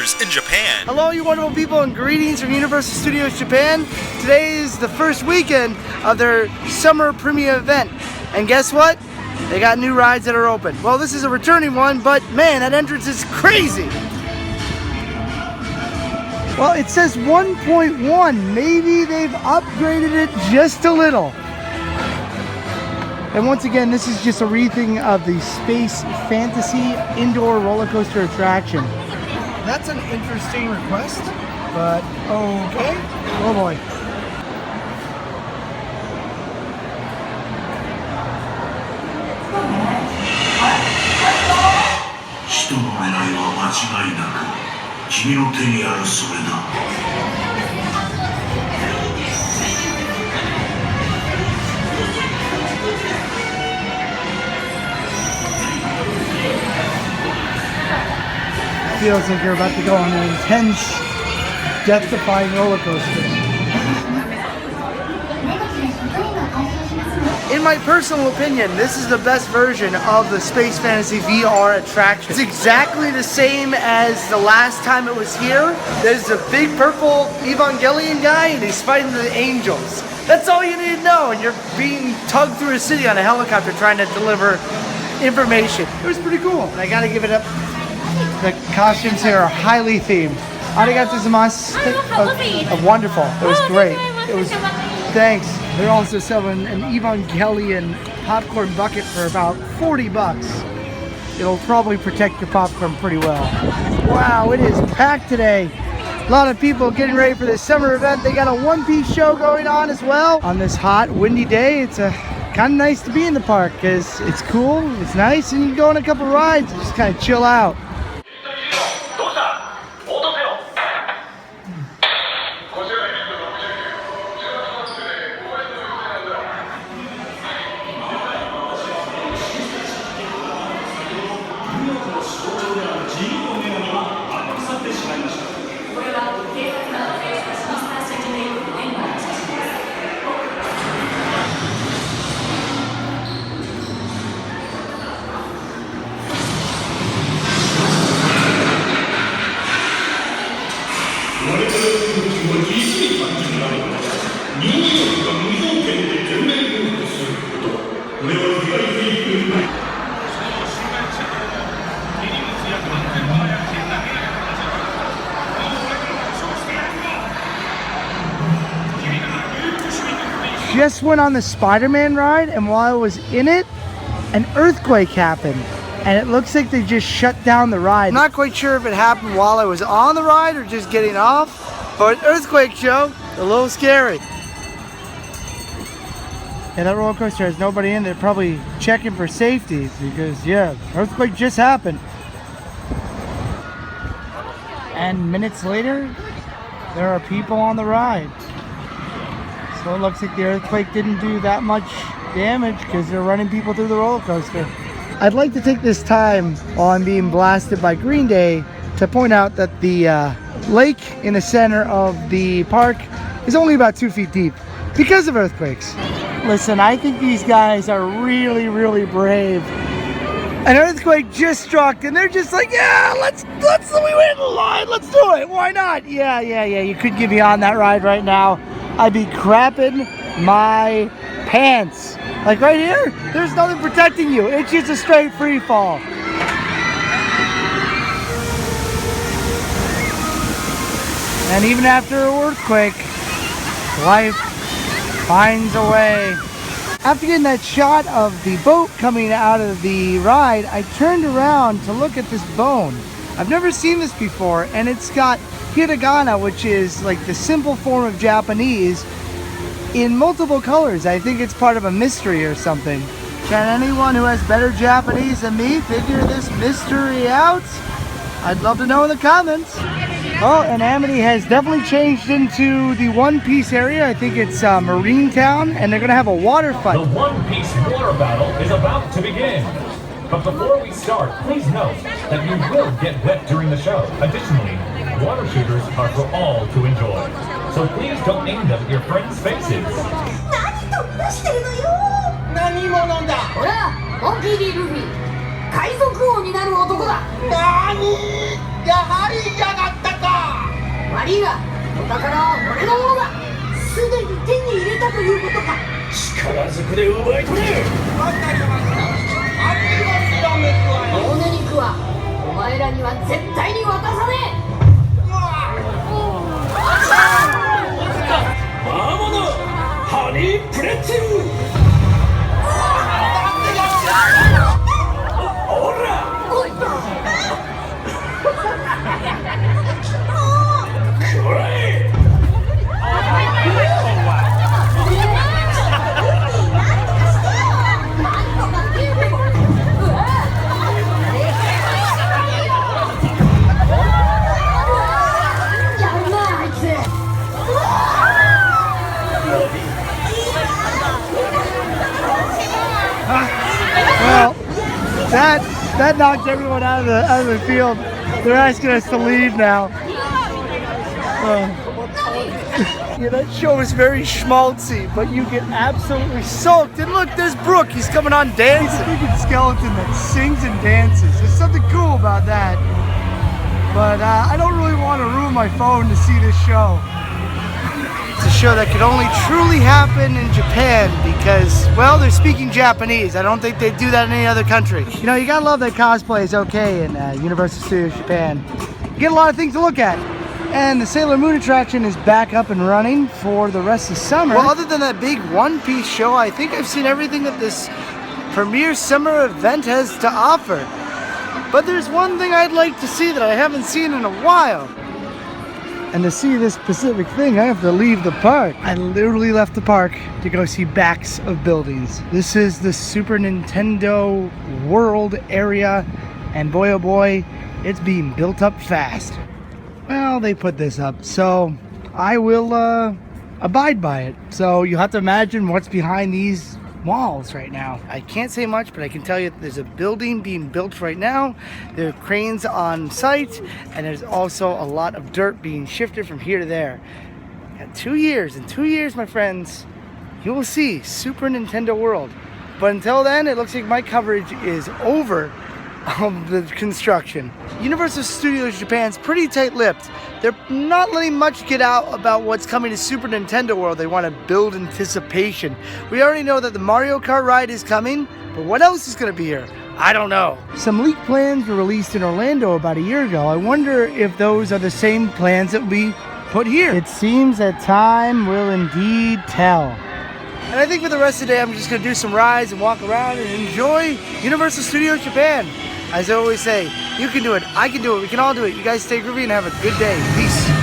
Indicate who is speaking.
Speaker 1: adventures in Japan.
Speaker 2: Hello, you wonderful people, and greetings from Universal Studios Japan. Today is the first weekend of their summer premiere event. And guess what? They got new rides that are open. Well, this is a returning one, but man, that entrance is crazy. Well, it says 1.1. Maybe they've upgraded it just a little. And once again, this is just a rethink of the Space Fantasy indoor roller coaster attraction. That's an interesting request, but okay. Oh boy. Feels like you're about to go on an intense, death-defying roller coaster. In my personal opinion, this is the best version of the Space Fantasy VR attraction. It's exactly the same as the last time it was here. There's a big purple evangelion guy and he's fighting the angels. That's all you need to know, and you're being tugged through a city on a helicopter trying to deliver information. It was pretty cool, and I gotta give it up. The costumes here are highly themed. Arigatou gozaimasu. Wonderful. It was great. It was. Thanks. They're also selling an Evangelion popcorn bucket for about 40 bucks. It'll probably protect your popcorn pretty well. Wow, it is packed today. A lot of people getting ready for this summer event. They got a one-piece show going on as well. On this hot, windy day, it's kind of nice to be in the park because it's cool, it's nice, and you can go on a couple rides and just kind of chill out. Just went on the Spider-Man ride, and while I was in it, an earthquake happened, and it looks like they just shut down the ride. I'm not quite sure if it happened while I was on the ride or just getting off, but an earthquake show, a little scary. And that roller coaster has nobody in there, probably checking for safety because, yeah, earthquake just happened. And minutes later, there are people on the ride. So it looks like the earthquake didn't do that much damage because they're running people through the roller coaster. I'd like to take this time while I'm being blasted by Green Day to point out that the lake in the center of the park is only about 2 feet deep because of earthquakes. Listen, I think these guys are really, really brave. An earthquake just struck and they're just like, yeah, let's we went in the line, let's do it. Why not? Yeah, you could get me on that ride right now. I'd be crapping my pants. Like right here, there's nothing protecting you. It's just a straight free fall. And even after an earthquake, life finds a way. After getting that shot of the boat coming out of the ride, I turned around to look at this bone. I've never seen this before, and it's got hiragana, which is like the simple form of Japanese, in multiple colors. I think it's part of a mystery or something. Can anyone who has better Japanese than me figure this mystery out? I'd love to know in the comments. Oh, and Amity has definitely changed into the One Piece area. I think it's Marine Town, and they're gonna have a water fight.
Speaker 3: The One Piece water battle is about to begin. But before we start, please note that you will get wet during the show. Additionally, water shooters are for all to enjoy. So please don't aim them at your friends' faces.
Speaker 2: やはり嫌だったか。
Speaker 1: 悪いが、お宝は俺のものだ。すでに手に入れたということか。
Speaker 4: 力ずくで奪い取れ。
Speaker 1: 骨肉はお前らには絶対に渡さねえ。
Speaker 4: 魔物ハニープレッツェル。おらこれ
Speaker 2: Well, that knocked everyone out of the field. They're asking us to leave now. Yeah, that show is very schmaltzy, but you get absolutely soaked. And look, there's Brooke. He's coming on dancing. He's a freaking skeleton that sings and dances. There's something cool about that. But I don't really want to ruin my phone to see this show. It's a show that could only truly happen in Japan because, well, they're speaking Japanese. I don't think they do that in any other country. You know, you gotta love that cosplay is okay in Universal Studios Japan. You get a lot of things to look at. And the Sailor Moon attraction is back up and running for the rest of summer. Well, other than that big One Piece show, I think I've seen everything that this premier summer event has to offer. But there's one thing I'd like to see that I haven't seen in a while. And to see this specific thing, I have to leave the park. I literally left the park to go see backs of buildings. This is the Super Nintendo World area, and boy oh boy, it's being built up fast. Well, they put this up, so I will abide by it. So you have to imagine what's behind these walls right now. I can't say much, but I can tell you there's a building being built right now. There are cranes on site, and there's also a lot of dirt being shifted from here to there. In 2 years, my friends, you will see Super Nintendo World. But until then, it looks like my coverage is over of the construction. Universal Studios Japan's pretty tight-lipped. They're not letting much get out about what's coming to Super Nintendo World. They want to build anticipation. We already know that the Mario Kart ride is coming, but what else is going to be here? I don't know. Some leaked plans were released in Orlando about a year ago. I wonder if those are the same plans that we put here. It seems that time will indeed tell. And I think for the rest of the day, I'm just going to do some rides and walk around and enjoy Universal Studios Japan. As I always say, you can do it, I can do it, we can all do it. You guys stay groovy and have a good day. Peace.